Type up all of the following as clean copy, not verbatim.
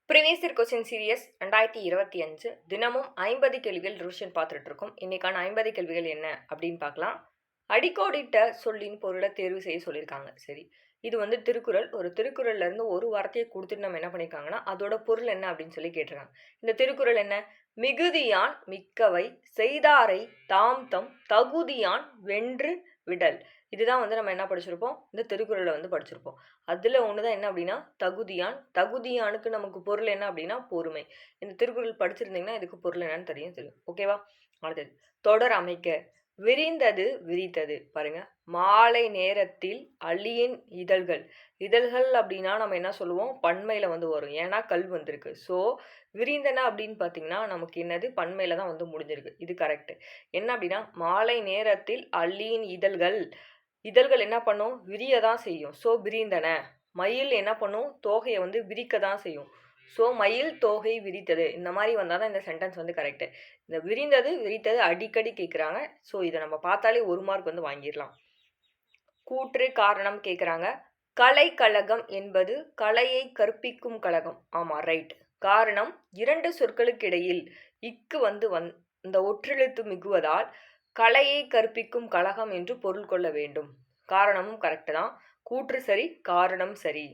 Previous year question serious 2025 தினமும் 50 கேள்விகள் revision பார்த்துட்டு இருக்கோம். இன்னைக்கான 50 கேள்விகள் என்ன அப்படின்னு பார்க்கலாம். அடிக்கோடிட்ட சொல்லின் பொருளை தேர்வு செய்ய சொல்லியிருக்காங்க. சரி, இது வந்து திருக்குறள். ஒரு திருக்குறள்ல இருந்து ஒரு வார்த்தையை கொடுத்துட்டு நம்ம என்ன பண்ணியிருக்காங்கன்னா அதோட பொருள் என்ன அப்படின்னு சொல்லி கேட்டிருக்காங்க. இந்த திருக்குறள் என்ன? மிகுதியான் மிக்கவை செய்தாரை தாம் தம் தகுதியான் வென்று விடல். இதுதான் வந்து நம்ம என்ன படிச்சிருப்போம், இந்த திருக்குறளை வந்து படிச்சிருப்போம். அதுல ஒண்ணுதான் என்ன அப்படின்னா தகுதியான். தகுதியானுக்கு நமக்கு பொருள் என்ன அப்படின்னா பொறுமை. இந்த திருக்குறள் படிச்சிருந்தீங்கன்னா இதுக்கு பொருள் என்னன்னு தெரியும். ஓகேவா? அடுத்தது தொடர் அமைக்க. விரிந்தது விரித்தது. பாருங்க, மாலை நேரத்தில் அழியின் இதழ்கள். இதழ்கள் அப்படின்னா நம்ம என்ன சொல்லுவோம், பன்மையில வந்து வரும். ஏன்னா கல் வந்திருக்கு. ஸோ விரிந்தன அப்படின்னு பார்த்தீங்கன்னா நமக்கு என்னது, பன்மையில தான் வந்து முடிஞ்சிருக்கு. இது கரெக்ட். என்ன அப்படின்னா மாலை நேரத்தில் அழியின் இதழ்கள். இதழ்கள் என்ன பண்ணும், விரிய தான் செய்யும். ஸோ விரிந்தன. மயில் என்ன பண்ணும், தோகையை வந்து விரிக்க தான் செய்யும். ஸோ மயில் தோகை விரித்தது. இந்த மாதிரி வந்தால் தான் இந்த சென்டென்ஸ் வந்து கரெக்டு. இந்த விரிந்தது விரித்தது அடிக்கடி கேட்குறாங்க. ஸோ இதை நம்ம பார்த்தாலே 1 மார்க் வந்து வாங்கிடலாம். கூற்று காரணம் கேட்குறாங்க. கலைக்கழகம் என்பது கலையை கற்பிக்கும் கழகம். ஆமாம், ரைட். காரணம், 2 சொற்களுக்கு இடையில் இக்கு வந்து இந்த ஒற்றெழுத்து மிகுவதால் கலையை கற்பிக்கும் கழகம் என்று பொருள் கொள்ள வேண்டும். காரணமும் கரெக்டு தான். கூற்று சரி, காரணம் சரி.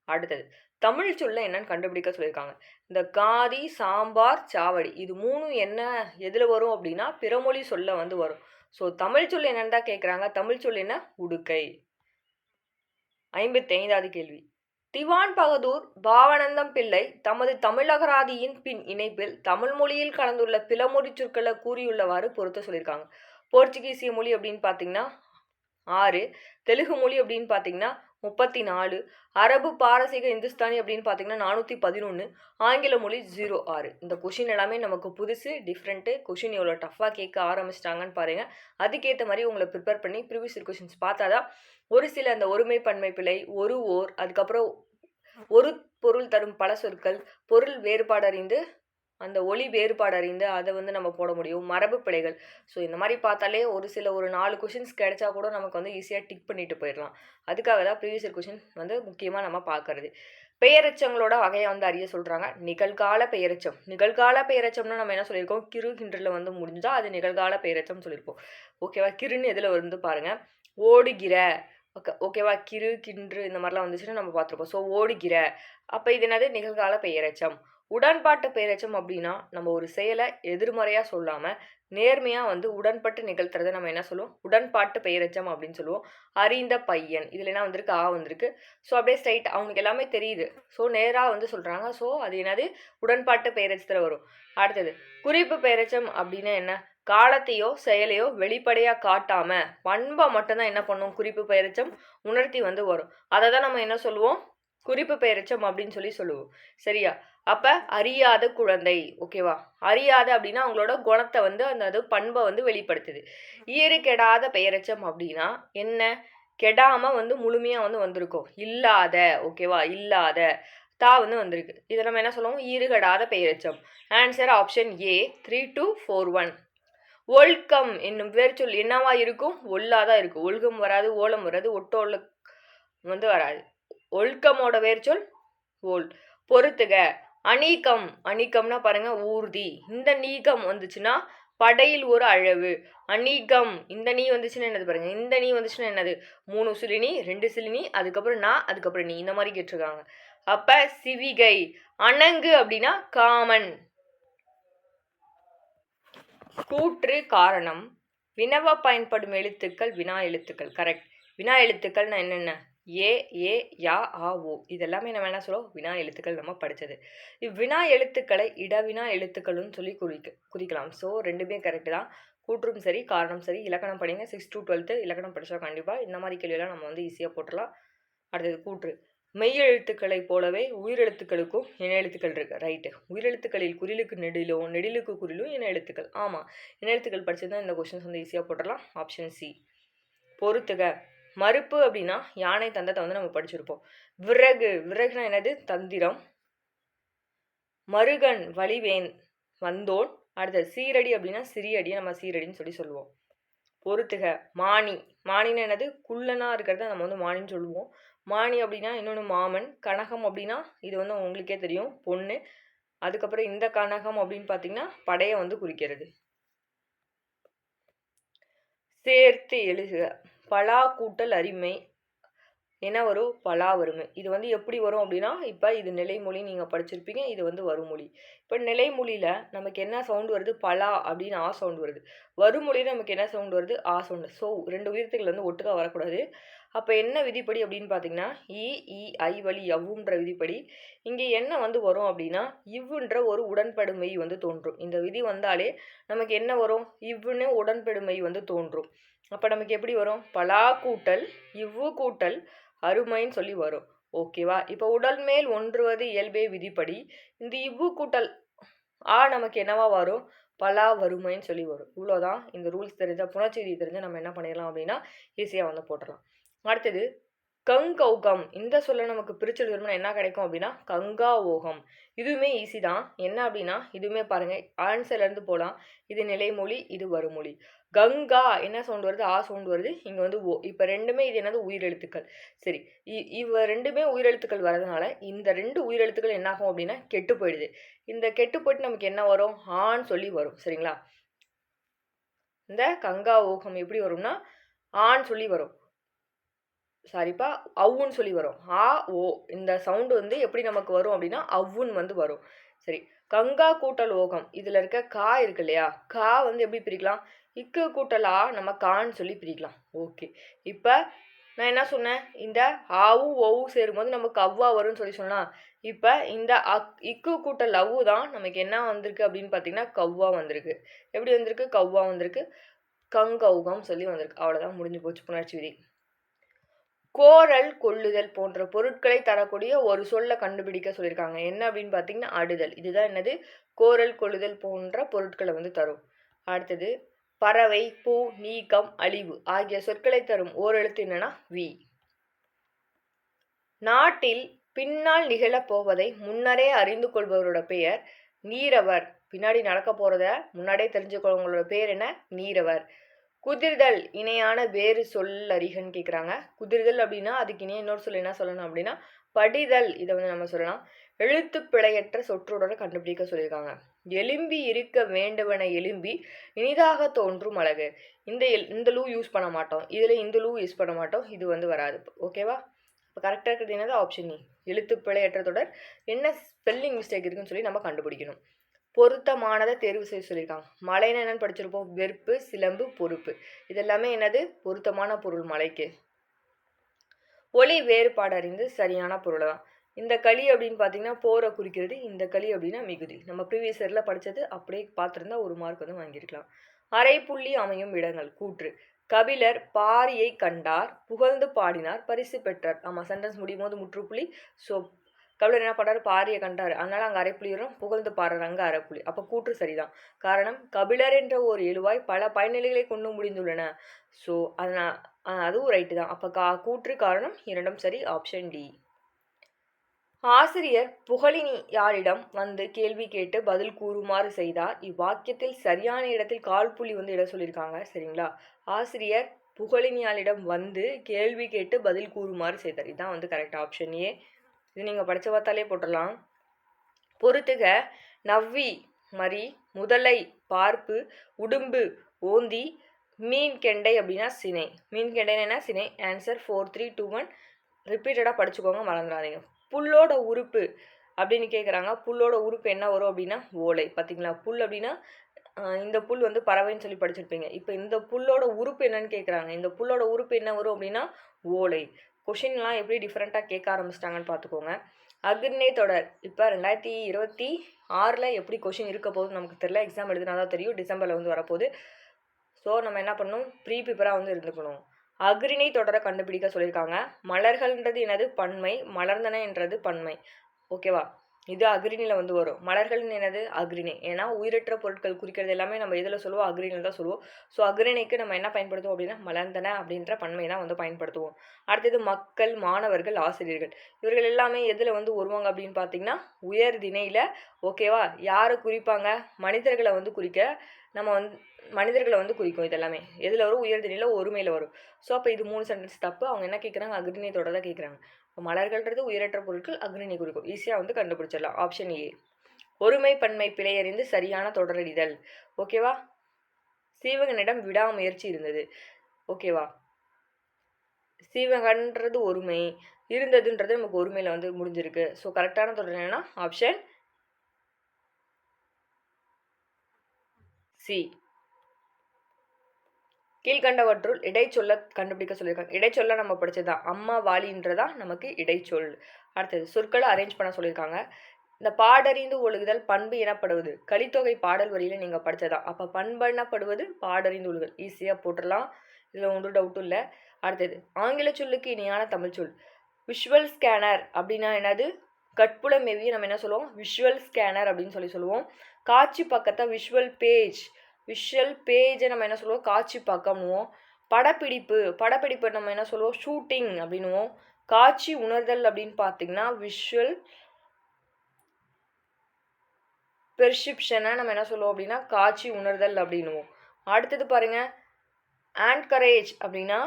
அடுத்தது தமிழ் சொல்ல என்னன்னு கண்டுபிடிக்க சொல்லியிருக்காங்க. இந்த காதி சாம்பார் சாவடி இது 3 என்ன எதில் வரும் அப்படின்னா பிறமொழி சொல்ல வந்து வரும். ஸோ தமிழ் சொல் என்னன்னு தான் கேட்குறாங்க. தமிழ் சொல் என்ன? உடுக்கை. 55வது கேள்வி. திவான் பகதூர் பாவனந்தம் பிள்ளை தமது தமிழகராதியின் பின் இணைப்பில் தமிழ் மொழியில் கலந்துள்ள பிறமொழி சொற்களை கூறியுள்ளவாறு பொருத்த சொல்லியிருக்காங்க. போர்ச்சுகீசிய மொழி அப்படின்னு பார்த்தீங்கன்னா 6, தெலுங்கு மொழி அப்படின்னு பார்த்தீங்கன்னா 34, அரபு பாரசீக இந்துஸ்தானி அப்படின்னு பார்த்தீங்கன்னா 411, ஆங்கில மொழி 06. இந்த கொஷின் எல்லாமே நமக்கு புதுசு, டிஃப்ரெண்ட்டு. கொஷின் எவ்வளோ டஃப்பாக கேட்க ஆரம்பிச்சிட்டாங்கன்னு பாருங்கள். அதுக்கேற்ற மாதிரி உங்களை ப்ரிப்பேர் பண்ணி ப்ரீவியஸ் இயர் கொஷின்ஸ் பார்த்தா தான் ஒரு சில அந்த ஒருமை பன்மை பிழை, ஒரு ஓர், அதுக்கப்புறம் ஒரு பொருள் தரும் பல சொற்கள், பொருள் வேறுபாடு அறிந்து அந்த ஒளி வேறுபாடு அறிந்து அதை வந்து நம்ம போட முடியும். மரபு பிழைகள். ஸோ இந்த மாதிரி பார்த்தாலே ஒரு 4 கொஷின்ஸ் கிடைச்சா கூட நமக்கு வந்து ஈஸியாக டிக் பண்ணிட்டு போயிடலாம். அதுக்காக தான் ப்ரீவியஸ் இயர் கொஷின் வந்து முக்கியமாக நம்ம பார்க்கறது. பெயரெச்சங்களோட வகையை வந்து அறிய சொல்கிறாங்க. நிகழ்கால பெயரெச்சம். நிகழ்கால பெயரெச்சம்னா நம்ம என்ன சொல்லியிருக்கோம், கிரு கின்றில் வந்து முடிஞ்சா அது நிகழ்கால பெயரெச்சம் சொல்லியிருப்போம். ஓகேவா? கிருன்னு எதில் வந்து பாருங்கள், ஓடுகிற. ஓகேவா? கிரு கின்று இந்த மாதிரிலாம் வந்துச்சுன்னா நம்ம பார்த்துருப்போம். ஸோ ஓடுகிற. அப்போ இது என்னது, நிகழ்கால பெயரெச்சம். உடன்பாட்டு பெயரெச்சம் அப்படின்னா நம்ம ஒரு செயலை எதிர்மறையாக சொல்லாமல் நேர்மையாக வந்து உடன்பட்டு நிகழ்த்துறதை நம்ம என்ன சொல்லுவோம், உடன்பாட்டு பெயரெச்சம் அப்படின்னு சொல்லுவோம். அறிந்த பையன், இதில் என்ன வந்திருக்கு, ஆ வந்திருக்கு. ஸோ அப்படியே ஸ்ட்ரைட் அவங்களுக்கு எல்லாமே தெரியுது. ஸோ நேராக வந்து சொல்கிறாங்க. ஸோ அது என்னது, உடன்பாட்டு பெயரெச்சத்தில் வரும். அடுத்தது குறிப்பு பெயரெச்சம் அப்படின்னா என்ன, காலத்தையோ செயலையோ வெளிப்படையாக காட்டாம பண்பை மட்டும்தான் என்ன பண்ணும், குறிப்பு பெயரெச்சம் உணர்த்தி வந்து வரும். அதை தான் நம்ம என்ன சொல்லுவோம், குறிப்பு பெயரெச்சம் அப்படின்னு சொல்லுவோம். சரியா? அப்ப அறியாத குழந்தை. ஓகேவா? அறியாத அப்படின்னா அவங்களோட குணத்தை வந்து அந்த பண்பை வந்து வெளிப்படுத்துது. ஈறு கெடாத பெயரெச்சம் அப்படின்னா என்ன, கெடாம வந்து முழுமையா வந்து வந்திருக்கும். இல்லாத. ஓகேவா? இல்லாத தா வந்து வந்திருக்கு. இதை நம்ம என்ன சொல்லுவோம், ஈறுகடாத பெயரெச்சம். Answer option A 3241. ஒழுக்கம் என்னும் வேர்ச்சொல் என்னவா இருக்கும், ஒல்லாதான் இருக்கும். ஒழுக்கம் வராது, ஓலம் வராது, ஒட்டோல வந்து வராது. ஒழுக்கமோட வேர்ச்சொல் ஓல். பொறுத்துக. அநீக்கம். அநீக்கம்னா பாருங்க ஊர்தி. இந்த நீக்கம் வந்துச்சுன்னா படையில் ஒரு அழகு. அநீக்கம். இந்த நீ வந்துச்சுன்னா என்னது பாருங்க, இந்த நீ வந்துச்சுன்னா என்னது, 3 சுழினி 2 சிலினி, அதுக்கப்புறம் நான், அதுக்கப்புறம் நீ, இந்த மாதிரி கேட்டிருக்காங்க. அப்ப சிவிகை. அணங்கு அப்படின்னா காமன். கூற்று காரணம். வினவ பயன்படும் எழுத்துக்கள் வினா எழுத்துக்கள். கரெக்ட். வினா எழுத்துக்கள்னா என்னென்ன, ஏ ஏ யா ஆ ஓ, இதெல்லாமே நம்ம என்ன சொல்லுவோம், வினா எழுத்துக்கள் நம்ம படித்தது. இவ்வினா எழுத்துக்களை இடவினா எழுத்துக்கள்னு சொல்லி குறிக்கலாம். ஸோ ரெண்டுமே கரெக்டு தான். கூற்றும் சரி, காரணம் சரி. இலக்கணம் படிங்க. 6 to 12 இலக்கணம் படித்தா கண்டிப்பாக இந்த மாதிரி கேள்வியெல்லாம் நம்ம வந்து ஈஸியாக போட்டுடலாம். அடுத்தது கூற்று. மெய்யெழுத்துக்களைப் போலவே உயிரெழுத்துக்களுக்கும் இன எழுத்துக்கள் இருக்கு. ரைட்டு. உயிரெழுத்துக்களில் குறிலுக்கு நெடிலும் நெடிலுக்கு குறிலும் இன எழுத்துக்கள். ஆமாம், இன எழுத்துக்கள் படிச்சிருந்தா இந்த கொஸ்டின்ஸ் வந்து ஈஸியாக போட்டுடலாம். Option C. பொறுத்துக. மறுப்பு அப்படின்னா யானை தந்தத்தை வந்து நம்ம படிச்சிருப்போம். விறகு. விறகுனா என்னது, தந்திரம். மருகன் வலிவேன் வந்தோன். அடுத்தது சீரடி அப்படின்னா சிறியடியை நம்ம சீரடின்னு சொல்லுவோம். பொறுத்துக. மானி. மானின்னு என்னது, குள்ளனா இருக்கிறத நம்ம வந்து மானின்னு சொல்லுவோம். மானி அப்படின்னா இன்னொன்று மாமன். கனகம் அப்படின்னா இது வந்து உங்களுக்கே தெரியும் பொண்ணு. அதுக்கப்புறம் இந்த கனகம் அப்படின்னு பார்த்தீங்கன்னா படையை வந்து குறிக்கிறது. சேர்த்து எழுதுக. பலா கூட்டல் அரிமை என்ன வரும்? பலா வறுமை. இது வந்து எப்படி வரும் அப்படின்னா, இப்போ இது நிலைமொழி நீங்கள் படிச்சிருப்பீங்க. இது வந்து வருமொழி. இப்போ நிலைமொழியில் நமக்கு என்ன சவுண்ட் வருது? பலா அப்படின்னு ஆ சவுண்ட் வருது. வருமொழியில் நமக்கு என்ன சவுண்ட் வருது? ஆ சவுண்டு. ஸோ 2 உயிர்த்துகள் வந்து ஒட்டுக்கா வரக்கூடாது. அப்போ என்ன விதிப்படி அப்படின்னு பார்த்தீங்கன்னா, இ ஐ வழி யவ்வுன்ற விதிப்படி இங்கே என்ன வந்து வரும் அப்படின்னா, இவ்வுன்ற ஒரு உடன்படுமை வந்து தோன்றும். இந்த விதி வந்தாலே நமக்கு என்ன வரும்? இவ்வுன்னு உடன்படுமை வந்து தோன்றும். அப்போ நமக்கு எப்படி வரும்? பலா கூட்டல் இவ்வு கூட்டல் அருமைன்னு சொல்லி வரும். ஓகேவா? இப்போ உடல் மேல் ஒன்றுவது இயல்பே விதிப்படி இந்த இவ்வு கூட்டல் நமக்கு என்னவா வரும்? பலா வறுமைன்னு சொல்லி வரும். இவ்வளோதான். இந்த ரூல்ஸ் தெரிஞ்ச புணர்ச்சி தெரிஞ்ச நம்ம என்ன பண்ணிடலாம் அப்படின்னா ஈஸியாக வந்து போட்டுடலாம். அடுத்தது கங்கௌகம். இந்த சொல்ல நமக்கு பிரிச்சு எழுதணும்னா என்ன கிடைக்கும் அப்படின்னா கங்கா ஓகம். இதுவுமே ஈஸி தான். என்ன அப்படின்னா இதுவுமே பாருங்க ஆன்சர்லேருந்து போகலாம். இது நிலைமொழி, இது வருமொழி. கங்கா என்ன சவுண்ட் வருது? ஆ சவுண்ட் வருது. இங்கே வந்து ஓ. இப்போ ரெண்டுமே இது என்னது? உயிரெழுத்துக்கள். சரி, இவ ரெண்டுமே உயிரெழுத்துக்கள் வரதுனால இந்த 2 உயிரெழுத்துக்கள் என்ன ஆகும் அப்படின்னா கெட்டு போயிடுது. இந்த கெட்டு போயிட்டு நமக்கு என்ன வரும்? ஆன்னு சொல்லி வரும். சரிங்களா? இந்த கங்கா ஓகம் எப்படி வரும்னா ஆன்னு சொல்லி வரும். சாரிப்பா, அவ்வுன்னு சொல்லி வரும். ஆ ஓ இந்த சவுண்டு வந்து எப்படி நமக்கு வரும் அப்படின்னா அவ்வுன்னு வந்து வரும். சரி, கங்கா கூட்டல் ஓகம். இதில் இருக்க கா இருக்கு இல்லையா? கா வந்து எப்படி பிரிக்கலாம்? இக்கு கூட்டல் ஆ நம்ம கான்னு சொல்லி பிரிக்கலாம். ஓகே, இப்போ நான் என்ன சொன்னேன்? இந்த ஆவு ஒவு சேரும்போது நமக்கு அவ்வா வரும்னு சொல்லி சொன்னால், இப்போ இந்த இக்கு கூட்டல் அவ்வு தான் நமக்கு என்ன வந்திருக்கு அப்படின்னு பார்த்தீங்கன்னா கவ்வா வந்திருக்கு. எப்படி வந்திருக்கு? கவ்வா வந்திருக்கு. கங்கௌகம் சொல்லி வந்திருக்கு. அவ்வளோதான், முடிஞ்சு போச்சு புணர்ச்சி விதி. கோரல் கொள்ளுதல் போன்ற பொருட்களை தரக்கூடிய ஒரு சொல்ல கண்டுபிடிக்க சொல்லியிருக்காங்க. என்ன அப்படின்னு பார்த்தீங்கன்னா அடுதல். இதுதான் என்னது? கோரல் கொள்ளுதல் போன்ற பொருட்களை வந்து தரும். அடுத்தது பறவை, பூ, நீக்கம், அழிவு ஆகிய சொற்களை தரும் ஓரெழுத்து என்னன்னா வி. நாட்டில் பின்னால் நிகழப் போவதை முன்னரே அறிந்து கொள்பவரோட பெயர் நீரவர். பின்னாடி நடக்க போறத முன்னாடியே தெரிஞ்சுக்கொள்வங்களோட பேர் என்ன? நீரவர். குதிர்தல் இணையான வேறு சொல்லறிகன்னு கேட்குறாங்க. குதிர்தல் அப்படின்னா அதுக்கு இணைய இன்னொரு சொல் என்ன சொல்லணும் அப்படின்னா படிதல். இதை வந்து நம்ம சொல்லலாம். எழுத்து பிழையற்ற சொற்றொடரை கண்டுபிடிக்க சொல்லியிருக்காங்க. எலும்பி இருக்க வேண்டுவன எலும்பி இனிதாக தோன்றும் அழகு. இந்த லூ யூஸ் பண்ண மாட்டோம். இதில் இந்த லூ யூஸ் பண்ண மாட்டோம். இது வந்து வராது. ஓகேவா? இப்போ கரெக்டாக இருக்கிறது என்னது? ஆப்ஷன் இ. எழுத்து பிழையற்ற தொடர். என்ன ஸ்பெல்லிங் மிஸ்டேக் இருக்குன்னு சொல்லி நம்ம கண்டுபிடிக்கணும். பொருத்தமானதை தேர்வு செய்ய சொல்லியிருக்காங்க. மலைன்னு என்னன்னு படிச்சிருப்போம்? வெறுப்பு, சிலம்பு, பொறுப்பு. இதெல்லாமே என்னது? பொருத்தமான பொருள் மலைக்கு. ஒளி வேறுபாடு அறிந்து சரியான பொருளை தான். இந்த களி அப்படின்னு பார்த்தீங்கன்னா போரை குறிக்கிறது. இந்த களி அப்படின்னா மிகுதி. நம்ம ப்ரீவியஸ் இயரில் படித்தது அப்படியே பார்த்துருந்தா 1 மார்க் வந்து வாங்கியிருக்கலாம். அரைப்புள்ளி அமையும் இடங்கள் கூற்று. கபிலர் பாரியை கண்டார், புகழ்ந்து பாடினார், பரிசு பெற்றார். ஆமாம், சென்டென்ஸ் முடியும் போது முற்றுப்புள்ளி. ஸோ கபிலர் என்ன பண்ணாரு? பாரியை கண்டார், அதனால அங்கே அரைப்புள்ளி வரும். புகழ்ந்து பாடுறார், அங்கே அரைப்புள்ளி. அப்போ கூற்று சரிதான். காரணம் கபிலர் என்ற ஒரு எழுவாய் பல பயனிலைகளை கொண்டு முடிந்துள்ளன. ஸோ அதனால் அதுவும் ரைட்டு தான். அப்போ கூற்று காரணம் இரண்டும் சரி. Option D. ஆசிரியர் புகழினியாரிடம் வந்து கேள்வி கேட்டு பதில் கூறுமாறு செய்தார். இவ்வாக்கியத்தில் சரியான இடத்தில் கால்புள்ளி வந்து இட சொல்லியிருக்காங்க. சரிங்களா? ஆசிரியர் புகழினியாரிடம் வந்து கேள்வி கேட்டு பதில் கூறுமாறு செய்தார். இதுதான் வந்து கரெக்ட். Option A. இது நீங்கள் படித்து பார்த்தாலே போட்டுடலாம். பொறுத்துக. நவ்வி மரி, முதலை, பார்ப்பு, உடும்பு, ஓந்தி, மீன் கெண்டை அப்படின்னா சினை. மீன் கெண்டைன்னு என்ன? சினை. ஆன்சர் 4 3 2 1. ரிப்பீட்டடாக படிச்சுக்கோங்க, மறந்துடாதீங்க. புல்லோட உறுப்பு அப்படின்னு கேட்குறாங்க. புல்லோட உறுப்பு என்ன வரும் அப்படின்னா ஓலை. பார்த்தீங்களா? புல் அப்படின்னா இந்த புல் வந்து பறவைன்னு சொல்லி படிச்சிருப்பீங்க. இப்போ இந்த புல்லோட உறுப்பு என்னன்னு கேட்குறாங்க. இந்த புல்லோட உறுப்பு என்ன வரும் அப்படின்னா ஓலை. கொஷின்லாம் எப்படி டிஃப்ரெண்ட்டாக கேட்க ஆரம்பிச்சிட்டாங்கன்னு பார்த்துக்கோங்க. அக்னி தொடர். இப்போ 2026 எப்படி கொஷின் இருக்க போகுதுன்னு நமக்கு தெரியல. எக்ஸாம் எழுதினா தான் தெரியும். டிசம்பரில் வந்து வரப்போகுது. ஸோ நம்ம என்ன பண்ணணும்? ப்ரீ ப்ரிப்பராக வந்து இருந்துக்கணும். அக்ரிணை தொடரை கண்டுபிடிக்க சொல்லியிருக்காங்க. மலர்கள்ன்றது என்னது? பன்மை. மலர்ந்தன என்றது பன்மை. ஓகேவா? இது அக்ரிணியில் வந்து வரும். மலர்கள்னு என்னது? அக்ரிணை. ஏன்னா உயிரற்ற பொருட்கள் குறிக்கிறது எல்லாமே நம்ம எதில் சொல்லுவோம்? அக்ரிணியில் தான் சொல்லுவோம். ஸோ அக்ரிணைக்கு நம்ம என்ன பயன்படுத்துவோம் அப்படின்னா மலர்ந்தன அப்படின்ற பன்மை தான் வந்து பயன்படுத்துவோம். அடுத்தது மக்கள், மாணவர்கள், ஆசிரியர்கள். இவர்கள் எல்லாமே எதில் வந்து வருவாங்க அப்படின்னு பார்த்தீங்கன்னா உயர் திணையில். ஓகேவா? யாரை குறிப்பாங்க? மனிதர்களை வந்து குறிக்க நம்ம வந்து மனிதர்களை வந்து குறிக்கும். இது எல்லாமே எதில் வரும்? உயர்திணையில் ஒருமையில் வரும். ஸோ அப்போ இது 3 சென்டென்ஸ் தப்பு. அவங்க என்ன கேட்குறாங்க? அக்ரிணியத்தோட தான் கேட்குறாங்க. இப்போ மலர்கள்ன்றது உயிரற்ற பொருட்கள், அக்ரிணி குறிக்கும். ஈஸியாக வந்து கண்டுபிடிச்சிடலாம். Option A. ஒருமை பன்மை பிழையறிந்து சரியான தொடரடிதல். ஓகேவா? சீவகனிடம் விடாமுயற்சி இருந்தது. ஓகேவா? சீவகன்றது ஒருமை, இருந்ததுன்றது நமக்கு ஒருமையில் வந்து முடிஞ்சிருக்கு. ஸோ கரெக்டான தொடர் என்னன்னா ஆப்ஷன் சி. கீழ்கண்டவற்றுள் இடைச்சொல்ல கண்டுபிடிக்க சொல்லியிருக்காங்க. இடைச்சொல்ல நம்ம படிச்சதுதான். அம்மா வாலின்றதா நமக்கு இடைச்சொல். அடுத்தது சொற்களை அரேஞ்ச் பண்ண சொல்லியிருக்காங்க. இந்த பாடறிந்து ஒழுகுதல் பண்பு எனப்படுவது கலித்தொகை பாடல் வரியில நீங்க படிச்சதா. அப்ப பண்பு எனப்படுவது பாடறிந்து ஒழுகுதல். ஈஸியா போட்டுடலாம். இதுல ஒன்றும் டவுட்டும் இல்லை. அடுத்தது ஆங்கில சொல்லுக்கு இணையான தமிழ் சொல். விஷுவல் ஸ்கேனர் அப்படின்னா என்னது? கட்புல மேவிய நம்ம என்ன சொல்லுவோம்? விஷுவல் ஸ்கேனர் அப்படின்னு சொல்லுவோம். காட்சி பக்கத்தை விஷுவல் பேஜ். விஷுவல் பேஜை நம்ம என்ன சொல்லுவோம்? காட்சி பக்கம்னுவோம். படப்பிடிப்பு நம்ம என்ன சொல்லுவோம்? ஷூட்டிங் அப்படின்னுவோம். காட்சி உணர்தல் அப்படின்னு பார்த்தீங்கன்னா விஷுவல் பெர்செப்ஷனை நம்ம என்ன சொல்லுவோம் அப்படின்னா காட்சி உணர்தல் அப்படின்னுவோம். அடுத்தது பாருங்க, ஆன்கரேஜ் அப்படின்னா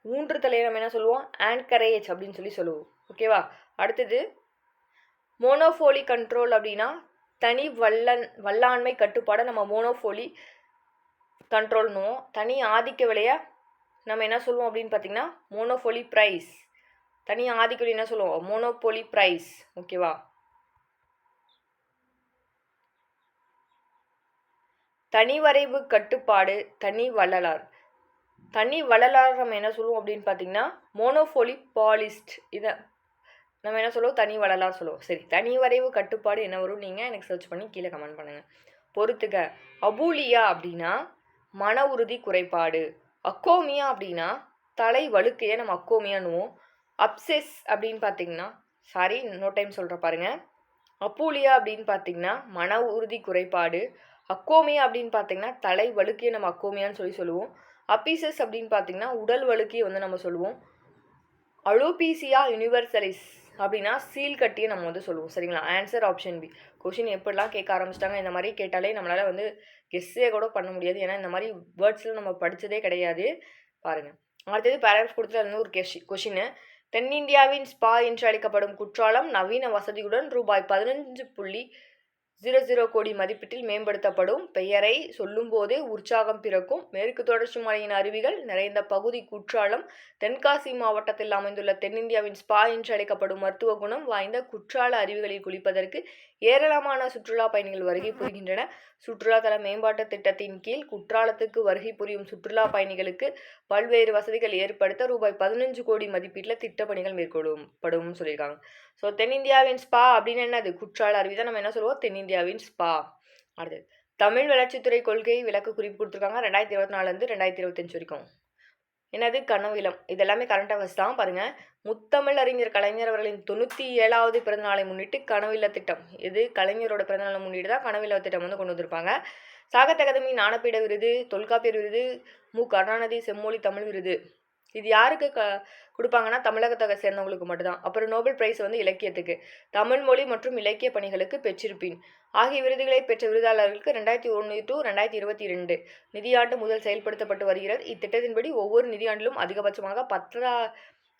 ஊன்றுதலை நம்ம என்ன சொல்லுவோம்? ஆன்கரேஜ் அப்படின்னு சொல்லுவோம். ஓகேவா? அடுத்தது மோனோஃபோலி கண்ட்ரோல் அப்படின்னா தனி வல்லாண்மை கட்டுப்பாடை நம்ம மோனோஃபோலி கண்ட்ரோல்னுவோம். தனி ஆதிக்க விலையை நம்ம என்ன சொல்லுவோம் அப்படின்னு பார்த்தீங்கன்னா மோனோஃபோலி ப்ரைஸ். தனி ஆதிக்க விலை என்ன சொல்லுவோம்? Monopoly price. ஓகேவா? தனி வரைவு கட்டுப்பாடு தனி வள்ளலார். தனி வள்ளலார் நம்ம என்ன சொல்லுவோம் அப்படின்னு பார்த்தீங்கன்னா மோனோஃபோலி பாலிஸ்ட். இதை நம்ம என்ன சொல்லுவோம்? தனி வள்ளலார் சொல்லுவோம். சரி, தனி வரைவு கட்டுப்பாடு என்ன வரும்? நீங்கள் எனக்கு சர்ச் பண்ணி கீழே கமெண்ட் பண்ணுங்கள். பொறுத்துக்க. அபூலியா அப்படின்னா மன உறுதி குறைபாடு. அக்கோமியா அப்படின்னா தலை வழுக்கையை நம்ம அக்கோமியானுவோம். அப்செஸ் அப்படின்னு பார்த்தீங்கன்னா இன்னொரு டைம் சொல்கிற பாருங்க. அப்பூலியா அப்படின்னு பார்த்தீங்கன்னா மன உறுதி குறைபாடு. அக்கோமியா அப்படின்னு பார்த்தீங்கன்னா தலை வழுக்கையை நம்ம அக்கோமியான்னு சொல்லுவோம். அபிசஸ் அப்படின்னு பார்த்தீங்கன்னா உடல் வழுக்கையை வந்து நம்ம சொல்லுவோம். அலோபீசியா யூனிவர்சலிஸ் அப்படின்னா சீல் கட்டியை நம்ம வந்து சொல்லுவோம். சரிங்களா? Answer option B. கொஷின் எப்படிலாம் கேட்க ஆரம்பிச்சிட்டாங்க. இந்த மாதிரி கேட்டாலே நம்மளால் வந்து கெஸ்ஸே கூட பண்ண முடியாது. ஏன்னா இந்த மாதிரி வேர்ட்ஸ்லாம் நம்ம படித்ததே கிடையாது. பாருங்கள், அடுத்தது பேராகிராஃப் கொடுத்துட்டு ஒரு கொஷின். தென்னிந்தியாவின் ஸ்பா என்று அழைக்கப்படும் குற்றாலம் நவீன வசதியுடன் ரூபாய் 15.00 கோடி மதிப்பீட்டில் மேம்படுத்தப்படும். பெயரை சொல்லும் போதே உற்சாகம் பிறக்கும். மேற்கு தொடர்ச்சி மலையின் அருவிகள் நிறைந்த பகுதி குற்றாலம். தென்காசி மாவட்டத்தில் அமைந்துள்ள தென்னிந்தியாவின் ஸ்பா என்று அழைக்கப்படும் மருத்துவ குணம் வாய்ந்த குற்றால அருவிகளில் குளிப்பதற்கு ஏராளமான சுற்றுலா பயணிகள் வருகை புரிகின்றன. சுற்றுலாத்தல மேம்பாட்டு திட்டத்தின் கீழ் குற்றாலத்துக்கு வருகை புரியும் சுற்றுலா பயணிகளுக்கு பல்வேறு வசதிகள் ஏற்படுத்த ரூபாய் 15 கோடி மதிப்பீட்டில் திட்டப்பணிகள் மேற்கொள்ளப்படும் சொல்லியிருக்காங்க. ஸோ தென்னிந்தியாவின் ஸ்பா அப்படின்னு என்னது? குற்றால அருவி தான் நம்ம என்ன சொல்லுவோம்? தென்னிந்தியாவின் ஸ்பா. அடுத்தது தமிழ் வளர்ச்சித்துறை கொள்கை விளக்க குறிப்பு கொடுத்துருக்காங்க. 2024 2025 வரைக்கும். என்னது? கனவிலம். இது எல்லாமே கரண்ட் அஃபேர்ஸ் தான். பாருங்க, முத்தமிழ் அறிஞர் கலைஞர் அவர்களின் 97வது பிறந்தநாளை முன்னிட்டு கனவில்ல திட்டம். இது கலைஞரோட பிறந்தநாளை முன்னிட்டு தான் கனவில்ல திட்டம் வந்து கொண்டு வந்திருப்பாங்க. சாகித்ய அகாதமி ஞானபீட விருது, தொல்காப்பியர் விருது, மு கருணாநிதி செம்மொழி தமிழ் விருது. இது யாருக்கு கொடுப்பாங்கன்னா தமிழகத்தை சேர்ந்தவங்களுக்கு மட்டும்தான். அப்புறம் நோபல் பிரைஸ் வந்து இலக்கியத்துக்கு. தமிழ் மொழி மற்றும் இலக்கிய பணிகளுக்கு பெற்றிருப்பின் ஆகிய விருதுகளை பெற்ற விருதாளர்களுக்கு 2001 to 2022 நிதியாண்டு முதல் செயல்படுத்தப்பட்டு வருகிறது. இத்திட்டத்தின்படி ஒவ்வொரு நிதியாண்டிலும் அதிகபட்சமாக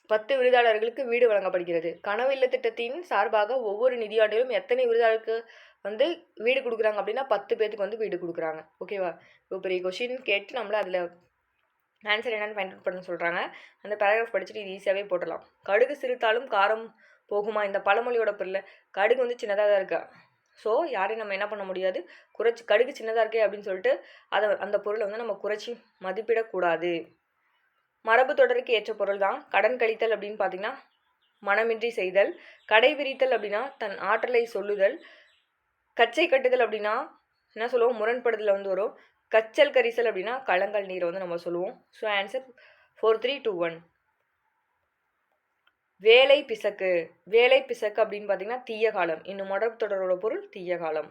10 விருதாளர்களுக்கு வீடு வழங்கப்படுகிறது. கனவில்ல திட்டத்தின் சார்பாக ஒவ்வொரு நிதியாண்டிலும் எத்தனை விருதாளருக்கு வந்து வீடு கொடுக்குறாங்க அப்படின்னா 10 பேருக்கு வந்து வீடு கொடுக்குறாங்க. ஓகேவா? இப்போ பெரிய கொஷின் கேட்டு நம்மள அதில் ஆன்சர் என்னென்னு ஃபைண்ட் அவுட் பண்ண சொல்கிறாங்க. அந்த பேராகிராஃப் படிச்சுட்டு இது ஈஸியாகவே போட்டலாம். கடுகு சிறுத்தாலும் காரம் போகுமா? இந்த பழமொழியோட பொருள். கடுகு வந்து சின்னதாக தான் இருக்கா. ஸோ யாரையும் நம்ம என்ன பண்ண முடியாது, குறைச்சி கடுகு சின்னதாக இருக்கே அப்படின்னு சொல்லிட்டு அந்த பொருளை வந்து நம்ம குறைச்சி மதிப்பிடக்கூடாது. மரபு தொடருக்கு ஏற்ற பொருள் தான். கடன் கழித்தல் அப்படின்னு பார்த்தீங்கன்னா மனமின்றி செய்தல். கடை விரித்தல் அப்படின்னா தன் ஆற்றலை சொல்லுதல். கச்சை கட்டுதல் அப்படின்னா என்ன சொல்லுவோம்? முரண்படுதல் வந்து வரும். கச்சல் கரிசல் அப்படின்னா களங்கள் நீரை வந்து நம்ம சொல்லுவோம். So answer 4, 3, 2, 1. வேலை பிசக்கு. வேலை பிசக்கு அப்படின்னு பார்த்தீங்கன்னா தீய காலம். இன்னும் மரபு தொடரோட பொருள் தீய காலம்.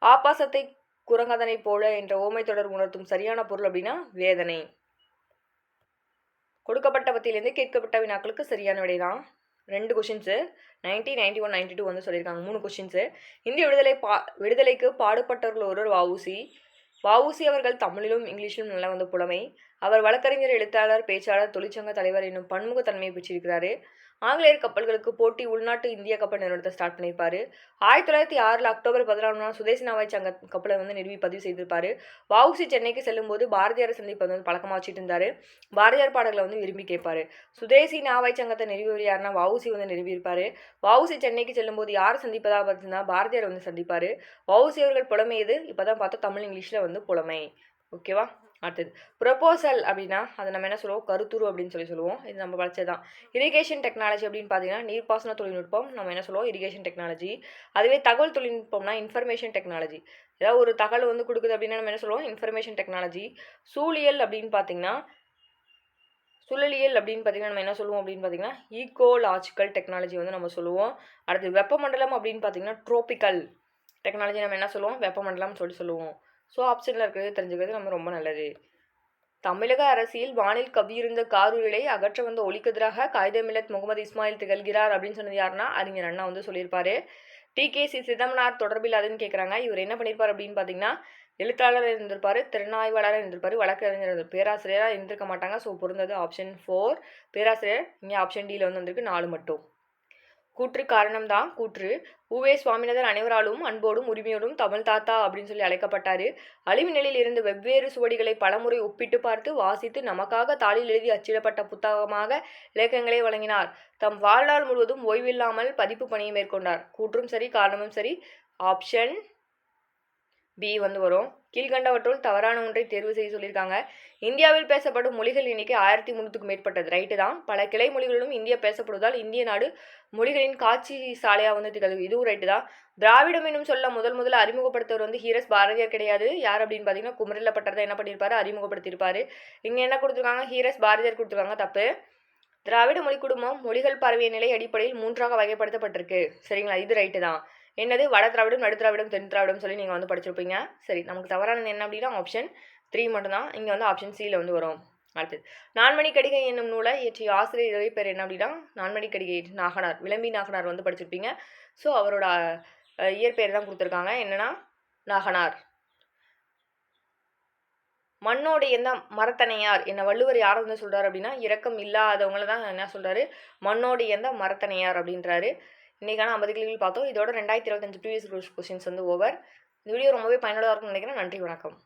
ஆபாசத்தை குரங்கதனை போல என்ற ஓமை தொடர் உணர்த்தும் சரியான பொருள் அப்படின்னா வேதனை. கொடுக்கப்பட்ட பத்தியிலிருந்து கேட்கப்பட்ட வினாக்களுக்கு சரியான விடைதான். 2 கொஷின்ஸு 90, 91, 92 வந்து சொல்லியிருக்காங்க. 3 கொஷின்ஸு. இந்திய விடுதலைக்கு பாடுபட்டவர்கள் ஒருவர் வஉசி. வ.உ.சி அவர்கள் தமிழிலும் இங்கிலீஷிலும் நல்ல புலமை. அவர் வழக்கறிஞர், எழுத்தாளர், பேச்சாளர், தொழிற்சங்க தலைவர் என்னும் பன்முகத்தன்மையை பெற்றிருக்கிறாரு. ஆங்கிலேயர் கப்பல்களுக்கு போட்டி உள்நாட்டு இந்திய கப்பல் நிறுவனத்தை ஸ்டார்ட் பண்ணியிருப்பாரு. 1906 அக்டோபர் 14 சுதேசி நாவாய் சங்க கப்பலை நிறுவி பதிவு செய்திருப்பாரு. வ.உ.சி சென்னைக்கு செல்லும்போது பாரதியாரை சந்திப்பது பழக்கமாக வச்சுட்டு இருந்தாரு. பாரதியார் பாடல்களை விரும்பி கேட்பாரு. சுதேசி நாவாய் சங்கத்தை நிறுவியவர் யாருன்னா வ.உ.சி நிறுவியிருப்பாரு. வ.உ.சி சென்னைக்கு செல்லும்போது யாரை சந்திப்பதா பார்த்தீங்கன்னா பாரதியார் சந்திப்பாரு. வ.உ.சி அவர்கள் புலமை இது. இப்பதான் பார்த்தா தமிழ் இங்கிலீஷ்ல புலமை. ஓகேவா? அடுத்தது ப்ரொபோசல் அப்படின்னா அதை நம்ம என்ன சொல்லுவோம், கருத்துரு அப்படின்னு சொல்லுவோம். இது நம்ம படிச்சதான். இரிகேஷன் டெக்னாலஜி அப்படின்னு பார்த்தீங்கன்னா நீர்ப்பாசன தொழில்நுட்பம் நம்ம என்ன சொல்லுவோம், இரிகேஷன் டெக்னாலஜி. அதுவே தகவல் தொழில்நுட்பம்னா இன்ஃபர்மேஷன் டெக்னாலஜி. ஏதாவது ஒரு தகவல் கொடுக்குது அப்படின்னா நம்ம என்ன சொல்லுவோம், இன்ஃபர்மேஷன் டெக்னாலஜி. சூழியல் அப்படின்னு பார்த்தீங்கன்னா சுழலியல் அப்படின்னு பார்த்தீங்கன்னா நம்ம என்ன சொல்லுவோம் அப்படின்னு பார்த்தீங்கன்னா ஈகோலாஜிக்கல் டெக்னாலஜி நம்ம சொல்லுவோம். அடுத்து வெப்பமண்டலம் அப்படின்னு பார்த்தீங்கன்னா ட்ரோபிக்கல் டெக்னாலஜி நம்ம என்ன சொல்லுவோம், வெப்பமண்டலம் சொல்லுவோம். ஸோ ஆப்ஷனில் இருக்கிறது தெரிஞ்சுக்கிறது நம்ம ரொம்ப நல்லது. தமிழக அரசியல் வானில் கவ்வியிருந்த காரூரிலை அகற்ற வந்த ஒளிக்கதிராக காயிதே-மில்லத் முகமது இஸ்மாயில் திகழ்கிறார் அப்படின்னு சொன்னது யாருன்னா அறிஞர் அண்ணா சொல்லியிருப்பாரு. டி.கே.சி. சிதம்பரனார் தொடர்பில் அதுன்னு கேட்குறாங்க. இவர் என்ன பண்ணியிருப்பார் அப்படின்னு பார்த்தீங்கன்னா எழுத்தாளர் இருந்திருப்பாரு, திறனாய்வாளராக இருந்திருப்பாரு, வழக்கறிஞர் பேராசிரியராக இருந்திருக்க மாட்டாங்க. ஸோ பொருந்தது ஆப்ஷன் 4 பேராசிரியர். இங்கே ஆப்ஷன் டியில் வந்திருக்கு 4 மட்டும். கூற்று காரணம்தான் கூற்று. உ.வே. சுவாமிநாதன் அனைவராலும் அன்போடும் உரிமையோடும் தமிழ் தாத்தா அப்படின்னு சொல்லி அழைக்கப்பட்டாரு. அழிவு நிலையில் இருந்து வெவ்வேறு சுவடிகளை பலமுறை ஒப்பிட்டு பார்த்து வாசித்து நமக்காக தாளில் எழுதி அச்சிடப்பட்ட புத்தகமாக இலக்கியங்களை வழங்கினார். தம் வாழ்நாள் முழுவதும் ஓய்வில்லாமல் பதிப்பு பணியை மேற்கொண்டார். கூற்றும் சரி, காரணமும் சரி. ஆப்ஷன் பி வரும். கீழ்கண்டவற்றுள் தவறான ஒன்றை தேர்வு செய்ய சொல்லியிருக்காங்க. இந்தியாவில் பேசப்படும் மொழிகள் எண்ணிக்கை 1300க்கும் மேற்பட்டது. ரைட்டு தான். பல கிளை மொழிகளிலும் இந்தியா பேசப்படுவதால் இந்திய நாடு மொழிகளின் காட்சி சாலையாக திகழ்வு. இதுவும் ரைட்டு தான். திராவிடம் என்னும் சொல்ல முதல்ல அறிமுகப்படுத்தவர் ஹீரஸ் பாரதியார் கிடையாது. யார் அப்படின்னு பார்த்தீங்கன்னா குமரிலப்பட்டர் என்ன பண்ணியிருப்பாரு, அறிமுகப்படுத்தியிருப்பாரு. இங்கே என்ன கொடுத்துருக்காங்க, ஹீரஸ் பாரதியார் கொடுத்துருக்காங்க. தப்பு. திராவிட மொழி குடும்பம் மொழிகள் பரவிய நிலை அடிப்படையில் 3ஆக வகைப்படுத்தப்பட்டிருக்கு. சரிங்களா? இது ரைட்டு தான். என்னது, வட திராவிடம், நடு திராவிடம், தென் திராவிடம் சொல்லி நீங்கள் படிச்சிருப்பீங்க. சரி, நமக்கு தவறானது என்ன அப்படின்னா ஆப்ஷன் 3 மட்டும்தான். இங்கே ஆப்ஷன் சியில் வரும். அடுத்தது நான்மணி கடிகை என்னும் நூலை இயற்றிய ஆசிரியர் பேர் என்ன அப்படின்னா நான்மணி கடிகை நாகனார், விளம்பி நாகனார் படிச்சிருப்பீங்க. ஸோ அவரோட இயற்பெயர் தான் கொடுத்துருக்காங்க. என்னன்னா நாகனார். மண்ணோடு எந்த மரத்தனையார் என்ன வள்ளுவர் யாரை சொல்கிறார் அப்படின்னா இரக்கம் இல்லாதவங்கள தான் என்ன சொல்கிறாரு, மண்ணோடு எந்த மரத்தனையார் அப்படின்றாரு. இன்றைக்கான 50 கேள்விகள் பார்த்தோம். இதோட 2025 ப்ரீவியஸ் கொஸ்டின்ஸ் ஓவர். இந்த வீடியோ ரொம்பவே பயனுள்ளதாக இருக்கும்னு நினைக்கிறேன். நன்றி, வணக்கம்.